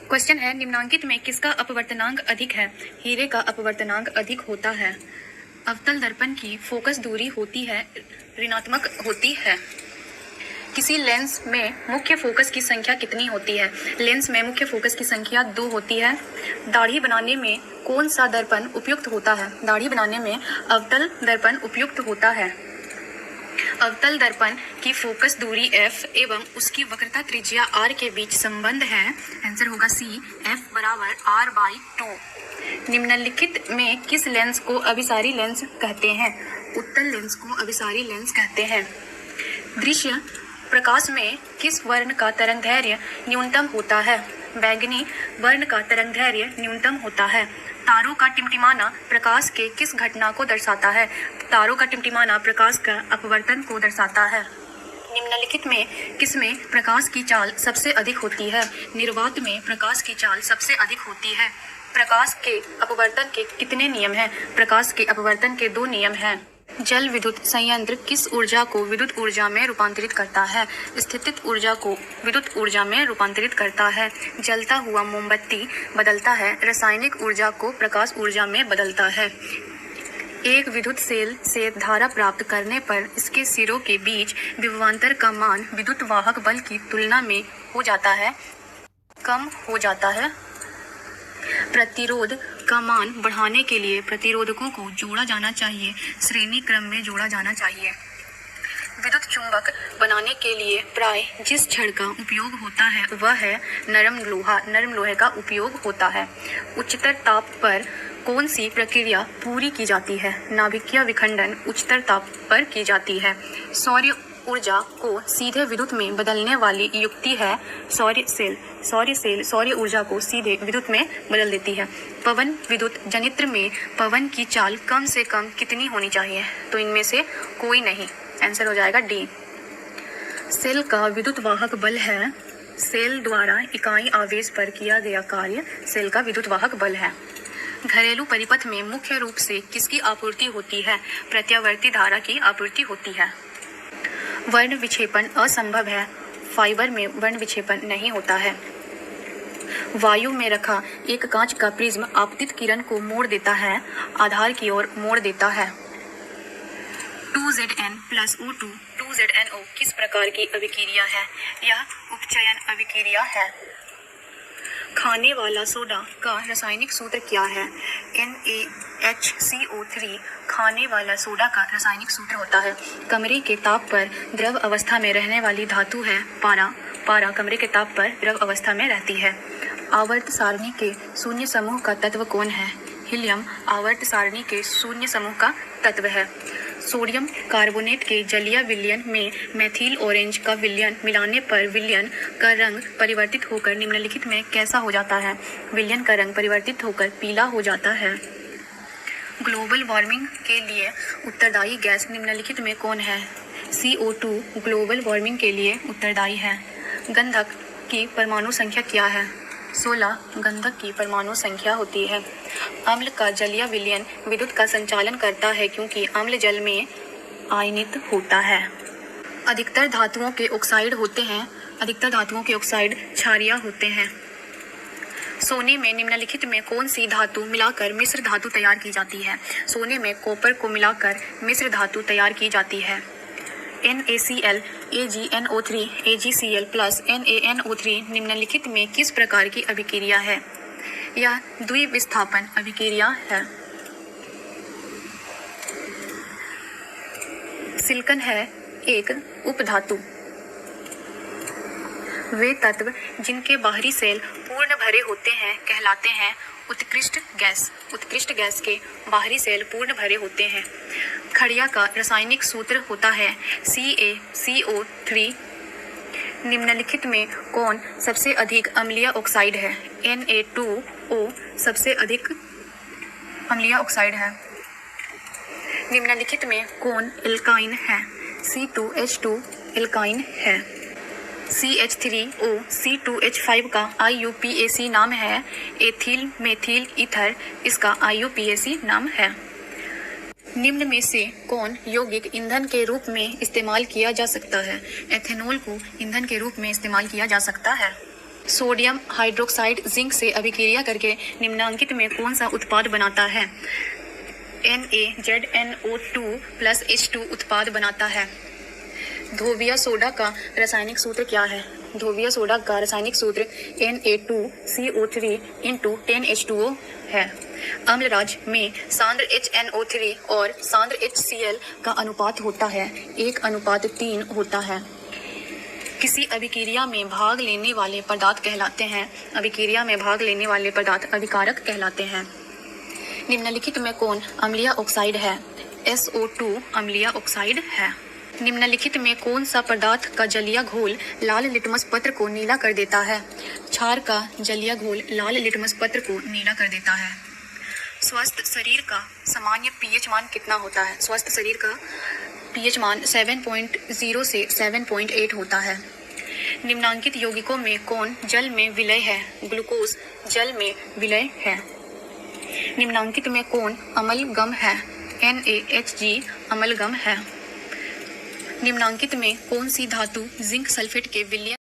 Question है, निम्नांकित में किसका अपवर्तनांक अधिक है? हीरे का अपवर्तनांक अधिक होता है। अवतल दर्पण की फोकस दूरी होती है ऋणात्मक होती है। किसी लेंस में मुख्य फोकस की संख्या कितनी होती है? लेंस में मुख्य फोकस की संख्या 2 होती है। दाढ़ी बनाने में कौन सा दर्पण उपयुक्त होता है? दाढ़ी बनाने में अवतल दर्पण उपयुक्त होता है। अवतल दर्पण की फोकस दूरी f एवं उसकी वक्रता त्रिज्या r के बीच संबंध है। आंसर होगा C, f बराबर r/2। निम्नलिखित में किस लेंस को अभिसारी लेंस कहते हैं? उत्तल लेंस को अभिसारी लेंस कहते हैं। दृश्य प्रकाश में किस वर्ण का तरंगदैर्घ्य न्यूनतम होता है? बैंगनी वर्ण का तरंगदैर्घ्य न्यूनतम होता है। तारों का टिमटिमाना प्रकाश के किस घटना को दर्शाता है? तारों का टिमटिमाना प्रकाश का अपवर्तन को दर्शाता है। निम्नलिखित में किसमें प्रकाश की चाल सबसे अधिक होती है? निर्वात में प्रकाश की चाल सबसे अधिक होती है। प्रकाश के अपवर्तन के कितने नियम हैं? प्रकाश के अपवर्तन के 2 नियम हैं। जल विद्युत संयंत्र किस ऊर्जा को विद्युत ऊर्जा में रूपांतरित करता है? स्थितिज ऊर्जा को विद्युत ऊर्जा में रूपांतरित करता है। जलता हुआ मोमबत्ती बदलता है रासायनिक ऊर्जा को प्रकाश ऊर्जा में बदलता है। एक विद्युत सेल से धारा प्राप्त करने पर इसके सिरों के बीच विभवांतर का मान विद्युत वाहक बल की तुलना में हो जाता है, कम हो जाता है। प्रतिरोध का मान बढ़ाने के लिए प्रतिरोधकों को जोड़ा जाना चाहिए, श्रेणी क्रम में जोड़ा जाना चाहिए। विद्युत चुंबक बनाने के लिए प्राय जिस छड़ का उपयोग होता है वह है नरम लोहा। नरम लोहे का उपयोग होता है। उच्चतर ताप पर कौन सी प्रक्रिया पूरी की जाती है? नाभिकीय विखंडन उच्चतर ताप पर की जाती है। सौर्य ऊर्जा को सीधे विद्युत में बदलने वाली युक्ति है सौर्य सेल। सौर्य ऊर्जा को सीधे विद्युत में बदल देती है। पवन विद्युत जनित्र में पवन की चाल कम से कम कितनी होनी चाहिए? तो इनमें से कोई नहीं। आंसर हो जाएगा डी। सेल का विद्युत वाहक बल है। सेल द्वारा इकाई आवेश पर किया गया कार्य सेल का विद्युत वाहक बल है। घरेलू परिपथ में मुख्य रूप से किसकी आपूर्ति होती है? प्रत्यावर्ती धारा की आपूर्ति होती है। वर्ण विक्षेपण असंभव है। फाइबर में वर्ण विक्षेपण नहीं होता है। वायु में रखा एक कांच का प्रिज्म आपतित किरण को मोड़ देता है, आधार की ओर मोड़ देता है। 2Zn + O2 2ZnO किस प्रकार की अभिक्रिया है? यह उपचयन अभिक्रिया है। खाने वाला सोडा का रासायनिक सूत्र क्या है? NaHCO3 खाने वाला सोडा का रासायनिक सूत्र होता है। कमरे के ताप पर द्रव अवस्था में रहने वाली धातु है पारा। पारा कमरे के ताप पर द्रव अवस्था में रहती है। आवर्त सारणी के शून्य समूह का तत्व कौन है? हीलियम आवर्त सारणी के शून्य समूह का तत्व है। सोडियम कार्बोनेट के जलीय विलयन में मेथिल ऑरेंज का विलयन मिलाने पर विलयन का रंग परिवर्तित होकर निम्नलिखित में कैसा हो जाता है? विलयन का रंग परिवर्तित होकर पीला हो जाता है। ग्लोबल वार्मिंग के लिए उत्तरदायी गैस निम्नलिखित में कौन है? CO2 ग्लोबल वार्मिंग के लिए उत्तरदायी है। गंधक की परमाणु संख्या क्या है? 16 गंधक की परमाणु संख्या होती है। अम्ल का जलीय विलयन विद्युत का संचालन करता है क्योंकि अम्ल जल में आयनित होता है। अधिकतर धातुओं के ऑक्साइड होते हैं। अधिकतर धातुओं के ऑक्साइड क्षारीय होते हैं। सोने में निम्नलिखित में कौन सी धातु मिलाकर मिश्र धातु तैयार की जाती है? सोने में कॉपर को मिलाकर मिश्र धातु तैयार की जाती है। NaCl AgNO3 AgCl + NaNO3 निम्नलिखित में किस प्रकार की अभिक्रिया है? यह द्विविस्थापन अभिक्रिया है। सिलिकॉन है एक उपधातु। वे तत्व जिनके बाहरी सेल पूर्ण भरे होते हैं कहलाते हैं उत्कृष्ट गैस। उत्कृष्ट गैस के बाहरी सेल पूर्ण भरे होते हैं। खड़िया का रासायनिक सूत्र होता है CaCO3। निम्नलिखित में कौन सबसे अधिक अम्लीय ऑक्साइड है? Na2O सबसे अधिक अम्लीय ऑक्साइड है। निम्नलिखित में कौन एल्काइन है? C2H2 एल्काइन है। CH3O C2H5 का IUPAC नाम है। एथिल मेथिल ईथर इसका IUPAC नाम है। निम्न में से कौन यौगिक ईंधन के रूप में इस्तेमाल किया जा सकता है? एथेनॉल को ईंधन के रूप में इस्तेमाल किया जा सकता है। सोडियम हाइड्रोक्साइड जिंक से अभिक्रिया करके निम्नांकित में कौन सा उत्पाद बनाता है? NaZnO2 प्लस H2 उत्पाद बनाता है। धोबिया सोडा का रासायनिक सूत्र क्या है? धोबिया सोडा का रासायनिक सूत्र Na2CO3 × 10H2O है। अम्लराज में सांद्र HNO3 और सांद्र HCl का अनुपात होता है 1:3 होता है। किसी अभिक्रिया में भाग लेने वाले पदार्थ कहलाते हैं। अभिक्रिया में भाग लेने वाले पदार्थ अभिकारक कहलाते हैं। निम्नलिखित में कौन अम्लीय ऑक्साइड है? SO2 अम्लीय ऑक्साइड है। निम्नलिखित में कौन सा पदार्थ का जलीय घोल लाल लिटमस पत्र को नीला कर देता है? क्षार का जलीय घोल लाल लिटमस पत्र को नीला कर देता है। स्वस्थ शरीर का सामान्य pH मान कितना होता है? स्वस्थ शरीर का pH मान 7.0 से 7.8 होता है। निम्नांकित यौगिकों में कौन जल में विलय है? ग्लूकोज जल में विलय है। निम्नांकित में कौन अम्लगम है? NaHG अम्लगम है। निम्नांकित में कौन सी धातु जिंक सल्फेट के विलयन